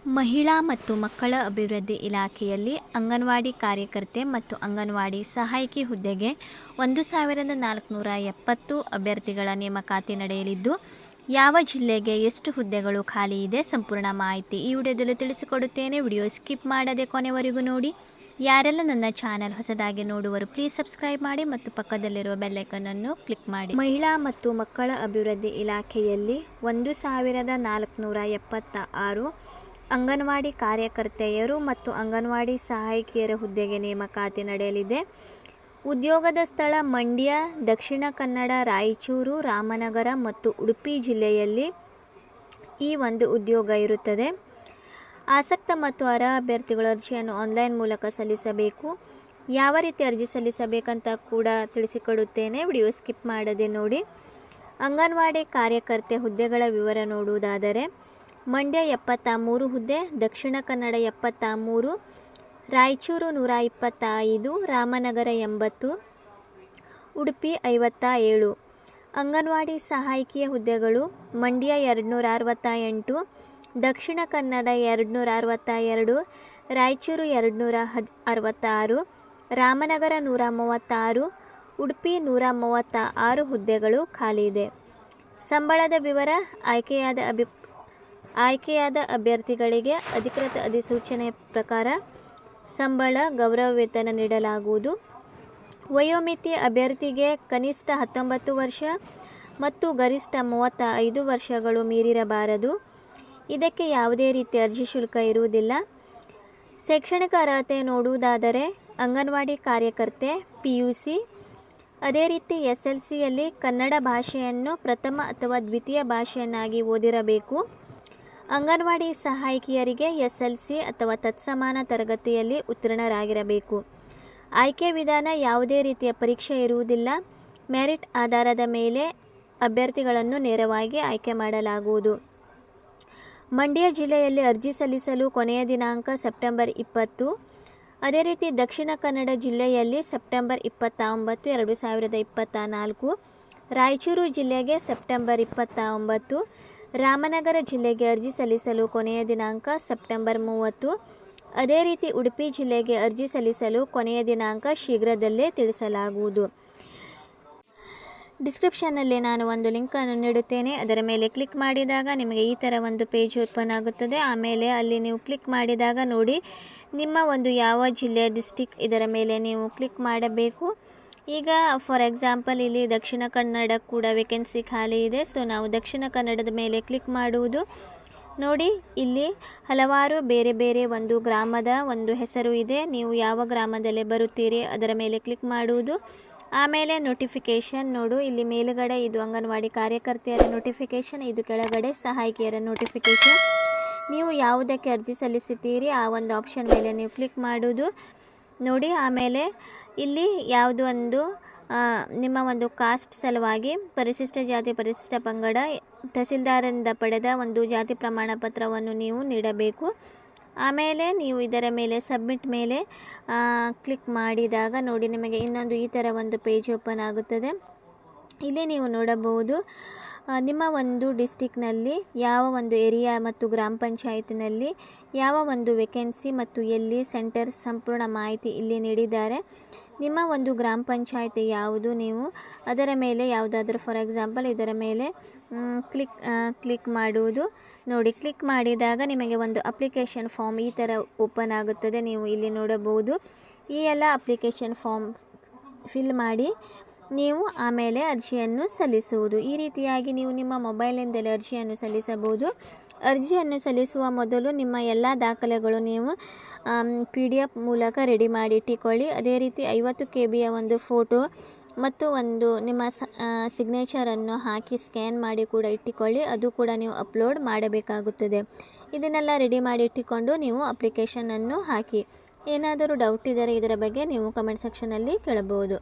ಮಹಿಳಾ ಮತ್ತು ಮಕ್ಕಳ ಅಭಿವೃದ್ಧಿ ಇಲಾಖೆಯಲ್ಲಿ ಅಂಗನವಾಡಿ ಕಾರ್ಯಕರ್ತೆ ಮತ್ತು ಅಂಗನವಾಡಿ ಸಹಾಯಕಿ ಹುದ್ದೆಗೆ 1470 ಅಭ್ಯರ್ಥಿಗಳ ನೇಮಕಾತಿ ನಡೆಯಲಿದ್ದು, ಯಾವ ಜಿಲ್ಲೆಗೆ ಎಷ್ಟು ಹುದ್ದೆಗಳು ಖಾಲಿ ಇದೆ ಸಂಪೂರ್ಣ ಮಾಹಿತಿ ಈ ವಿಡಿಯೋದಲ್ಲಿ ತಿಳಿಸಿಕೊಡುತ್ತೇನೆ. ವಿಡಿಯೋ ಸ್ಕಿಪ್ ಮಾಡದೆ ಕೊನೆವರೆಗೂ ನೋಡಿ. ಯಾರೆಲ್ಲ ನನ್ನ ಚಾನೆಲ್ ಹೊಸದಾಗಿ ನೋಡುವರು ಪ್ಲೀಸ್ ಸಬ್ಸ್ಕ್ರೈಬ್ ಮಾಡಿ ಮತ್ತು ಪಕ್ಕದಲ್ಲಿರುವ ಬೆಲ್ ಐಕಾನ್ ಅನ್ನು ಕ್ಲಿಕ್ ಮಾಡಿ. ಮಹಿಳಾ ಮತ್ತು ಮಕ್ಕಳ ಅಭಿವೃದ್ಧಿ ಇಲಾಖೆಯಲ್ಲಿ 1476 ಅಂಗನವಾಡಿ ಕಾರ್ಯಕರ್ತೆಯರು ಮತ್ತು ಅಂಗನವಾಡಿ ಸಹಾಯಕಿಯರ ಹುದ್ದೆಗೆ ನೇಮಕಾತಿ ನಡೆಯಲಿದೆ. ಉದ್ಯೋಗದ ಸ್ಥಳ ಮಂಡ್ಯ, ದಕ್ಷಿಣ ಕನ್ನಡ, ರಾಯಚೂರು, ರಾಮನಗರ ಮತ್ತು ಉಡುಪಿ ಜಿಲ್ಲೆಯಲ್ಲಿ ಈ ಒಂದು ಉದ್ಯೋಗ ಇರುತ್ತದೆ. ಆಸಕ್ತ ಮತ್ತು ಅರ್ಹ ಅಭ್ಯರ್ಥಿಗಳು ಅರ್ಜಿಯನ್ನು ಆನ್ಲೈನ್ ಮೂಲಕ ಸಲ್ಲಿಸಬೇಕು. ಯಾವ ರೀತಿ ಅರ್ಜಿ ಸಲ್ಲಿಸಬೇಕಂತ ಕೂಡ ತಿಳಿಸಿಕೊಡುತ್ತೇನೆ, ವಿಡಿಯೋ ಸ್ಕಿಪ್ ಮಾಡದೆ ನೋಡಿ. ಅಂಗನವಾಡಿ ಕಾರ್ಯಕರ್ತೆ ಹುದ್ದೆಗಳ ವಿವರ ನೋಡುವುದಾದರೆ, ಮಂಡ್ಯ 73 ಹುದ್ದೆ, ದಕ್ಷಿಣ ಕನ್ನಡ 73, ರಾಯಚೂರು 125, ರಾಮನಗರ 80, ಉಡುಪಿ 57. ಅಂಗನವಾಡಿ ಸಹಾಯಕಿಯ ಹುದ್ದೆಗಳು ಮಂಡ್ಯ 268, ದಕ್ಷಿಣ ಕನ್ನಡ 262, ರಾಯಚೂರು 266, ರಾಮನಗರ 136, ಉಡುಪಿ 136 ಹುದ್ದೆಗಳು ಖಾಲಿ ಇದೆ. ಸಂಬಳದ ವಿವರ, ಆಯ್ಕೆಯಾದ ಅಭ್ಯರ್ಥಿಗಳಿಗೆ ಅಧಿಕೃತ ಅಧಿಸೂಚನೆ ಪ್ರಕಾರ ಸಂಬಳ, ಗೌರವ ವೇತನ ನೀಡಲಾಗುವುದು. ವಯೋಮಿತಿ ಅಭ್ಯರ್ಥಿಗೆ ಕನಿಷ್ಠ 19 ವರ್ಷ ಮತ್ತು ಗರಿಷ್ಠ 35 ವರ್ಷಗಳು ಮೀರಿರಬಾರದು. ಇದಕ್ಕೆ ಯಾವುದೇ ರೀತಿಯ ಅರ್ಜಿ ಶುಲ್ಕ ಇರುವುದಿಲ್ಲ. ಶೈಕ್ಷಣಿಕ ಅರ್ಹತೆ ನೋಡುವುದಾದರೆ, ಅಂಗನವಾಡಿ ಕಾರ್ಯಕರ್ತೆ PUC, ಅದೇ ರೀತಿ SLCಯಲ್ಲಿ ಕನ್ನಡ ಭಾಷೆಯನ್ನು ಪ್ರಥಮ ಅಥವಾ ದ್ವಿತೀಯ ಭಾಷೆಯನ್ನಾಗಿ ಓದಿರಬೇಕು. ಅಂಗನವಾಡಿ ಸಹಾಯಕಿಯರಿಗೆ SLC ಅಥವಾ ತತ್ಸಮಾನ ತರಗತಿಯಲ್ಲಿ ಉತ್ತೀರ್ಣರಾಗಿರಬೇಕು. ಆಯ್ಕೆ ವಿಧಾನ, ಯಾವುದೇ ರೀತಿಯ ಪರೀಕ್ಷೆ ಇರುವುದಿಲ್ಲ. ಮೆರಿಟ್ ಆಧಾರದ ಮೇಲೆ ಅಭ್ಯರ್ಥಿಗಳನ್ನು ನೇರವಾಗಿ ಆಯ್ಕೆ ಮಾಡಲಾಗುವುದು. ಮಂಡ್ಯ ಜಿಲ್ಲೆಯಲ್ಲಿ ಅರ್ಜಿ ಸಲ್ಲಿಸಲು ಕೊನೆಯ ದಿನಾಂಕ ಸೆಪ್ಟೆಂಬರ್ 20. ಅದೇ ರೀತಿ ದಕ್ಷಿಣ ಕನ್ನಡ ಜಿಲ್ಲೆಯಲ್ಲಿ ಸೆಪ್ಟೆಂಬರ್ 29, 2024. ರಾಯಚೂರು ಜಿಲ್ಲೆಗೆ ಸೆಪ್ಟೆಂಬರ್ 29. ರಾಮನಗರ ಜಿಲ್ಲೆಗೆ ಅರ್ಜಿ ಸಲ್ಲಿಸಲು ಕೊನೆಯ ದಿನಾಂಕ ಸೆಪ್ಟೆಂಬರ್ 30. ಅದೇ ರೀತಿ ಉಡುಪಿ ಜಿಲ್ಲೆಗೆ ಅರ್ಜಿ ಸಲ್ಲಿಸಲು ಕೊನೆಯ ದಿನಾಂಕ ಶೀಘ್ರದಲ್ಲೇ ತಿಳಿಸಲಾಗುವುದು. ಡಿಸ್ಕ್ರಿಪ್ಷನ್ನಲ್ಲಿ ನಾನು ಒಂದು ಲಿಂಕನ್ನು ನೀಡುತ್ತೇನೆ. ಅದರ ಮೇಲೆ ಕ್ಲಿಕ್ ಮಾಡಿದಾಗ ನಿಮಗೆ ಈ ಥರ ಒಂದು ಪೇಜ್ ಓಪನ್ ಆಗುತ್ತದೆ. ಆಮೇಲೆ ಅಲ್ಲಿ ನೀವು ಕ್ಲಿಕ್ ಮಾಡಿದಾಗ ನೋಡಿ, ನಿಮ್ಮ ಒಂದು ಯಾವ ಜಿಲ್ಲೆ, ಡಿಸ್ಟಿಕ್, ಇದರ ಮೇಲೆ ನೀವು ಕ್ಲಿಕ್ ಮಾಡಬೇಕು. ಈಗ ಫಾರ್ ಎಕ್ಸಾಂಪಲ್ ಇಲ್ಲಿ ದಕ್ಷಿಣ ಕನ್ನಡ ಕೂಡ ವೇಕೆನ್ಸಿ ಖಾಲಿ ಇದೆ. ಸೊ ನಾವು ದಕ್ಷಿಣ ಕನ್ನಡದ ಮೇಲೆ ಕ್ಲಿಕ್ ಮಾಡುವುದು. ನೋಡಿ, ಇಲ್ಲಿ ಹಲವಾರು ಬೇರೆ ಬೇರೆ ಒಂದು ಗ್ರಾಮದ ಒಂದು ಹೆಸರು ಇದೆ. ನೀವು ಯಾವ ಗ್ರಾಮದಲ್ಲಿ ಬರುತ್ತೀರಿ ಅದರ ಮೇಲೆ ಕ್ಲಿಕ್ ಮಾಡುವುದು. ಆಮೇಲೆ ನೋಟಿಫಿಕೇಷನ್ ನೋಡು, ಇಲ್ಲಿ ಮೇಲುಗಡೆ ಇದು ಅಂಗನವಾಡಿ ಕಾರ್ಯಕರ್ತೆಯರ ನೋಟಿಫಿಕೇಷನ್, ಇದು ಕೆಳಗಡೆ ಸಹಾಯಕಿಯರ ನೋಟಿಫಿಕೇಷನ್. ನೀವು ಯಾವುದಕ್ಕೆ ಅರ್ಜಿ ಸಲ್ಲಿಸುತ್ತೀರಿ ಆ ಒಂದು ಆಪ್ಷನ್ ಮೇಲೆ ನೀವು ಕ್ಲಿಕ್ ಮಾಡುವುದು ನೋಡಿ. ಆಮೇಲೆ ಇಲ್ಲಿ ಯಾವುದು ಒಂದು ನಿಮ್ಮ ಒಂದು ಕಾಸ್ಟ್ ಸಲುವಾಗಿ ಪರಿಶಿಷ್ಟ ಜಾತಿ, ಪರಿಶಿಷ್ಟ ಪಂಗಡ, ತಹಸೀಲ್ದಾರರಿಂದ ಪಡೆದ ಒಂದು ಜಾತಿ ಪ್ರಮಾಣ ಪತ್ರವನ್ನು ನೀವು ನೀಡಬೇಕು. ಆಮೇಲೆ ನೀವು ಇದರ ಮೇಲೆ ಸಬ್ಮಿಟ್ ಮೇಲೆ ಕ್ಲಿಕ್ ಮಾಡಿದಾಗ ನೋಡಿ, ನಿಮಗೆ ಇನ್ನೊಂದು ಈ ಥರ ಒಂದು ಪೇಜ್ ಓಪನ್ ಆಗುತ್ತದೆ. ಇಲ್ಲಿ ನೀವು ನೋಡಬಹುದು ನಿಮ್ಮ ಒಂದು ಡಿಸ್ಟಿಕ್ನಲ್ಲಿ ಯಾವ ಒಂದು ಏರಿಯಾ ಮತ್ತು ಗ್ರಾಮ ಪಂಚಾಯತಿನಲ್ಲಿ ಯಾವ ಒಂದು ವೇಕೆನ್ಸಿ ಮತ್ತು ಎಲ್ಲಿ ಸೆಂಟರ್ ಸಂಪೂರ್ಣ ಮಾಹಿತಿ ಇಲ್ಲಿ ನೀಡಿದ್ದಾರೆ. ನಿಮ್ಮ ಒಂದು ಗ್ರಾಮ ಪಂಚಾಯತಿ ಯಾವುದು, ನೀವು ಅದರ ಮೇಲೆ ಯಾವುದಾದ್ರೂ ಫಾರ್ ಎಕ್ಸಾಂಪಲ್ ಇದರ ಮೇಲೆ ಕ್ಲಿಕ್ ಮಾಡುವುದು ನೋಡಿ. ಕ್ಲಿಕ್ ಮಾಡಿದಾಗ ನಿಮಗೆ ಒಂದು ಅಪ್ಲಿಕೇಶನ್ ಫಾರ್ಮ್ ಈ ಥರ ಓಪನ್ ಆಗುತ್ತದೆ. ನೀವು ಇಲ್ಲಿ ನೋಡಬಹುದು. ಈ ಎಲ್ಲ ಅಪ್ಲಿಕೇಶನ್ ಫಾರ್ಮ್ ಫಿಲ್ ಮಾಡಿ ನೀವು ಆಮೇಲೆ ಅರ್ಜಿಯನ್ನು ಸಲ್ಲಿಸುವುದು. ಈ ರೀತಿಯಾಗಿ ನೀವು ನಿಮ್ಮ ಮೊಬೈಲಿಂದಲೇ ಅರ್ಜಿಯನ್ನು ಸಲ್ಲಿಸಬಹುದು. ಅರ್ಜಿಯನ್ನು ಸಲ್ಲಿಸುವ ಮೊದಲು ನಿಮ್ಮ ಎಲ್ಲ ದಾಖಲೆಗಳು ನೀವು PDF ಮೂಲಕ ರೆಡಿ ಮಾಡಿ ಇಟ್ಟುಕೊಳ್ಳಿ. ಅದೇ ರೀತಿ 50 KB ಒಂದು ಫೋಟೋ ಮತ್ತು ಒಂದು ನಿಮ್ಮ ಸಿಗ್ನೇಚರನ್ನು ಹಾಕಿ ಸ್ಕ್ಯಾನ್ ಮಾಡಿ ಕೂಡ ಇಟ್ಟುಕೊಳ್ಳಿ. ಅದು ಕೂಡ ನೀವು ಅಪ್ಲೋಡ್ ಮಾಡಬೇಕಾಗುತ್ತದೆ. ಇದನ್ನೆಲ್ಲ ರೆಡಿ ಮಾಡಿ ಇಟ್ಟುಕೊಂಡು ನೀವು ಅಪ್ಲಿಕೇಶನನ್ನು ಹಾಕಿ. ಏನಾದರೂ ಡೌಟ್ ಇದ್ದರೆ ಇದರ ಬಗ್ಗೆ ನೀವು ಕಮೆಂಟ್ ಸೆಕ್ಷನಲ್ಲಿ ಕೇಳಬಹುದು.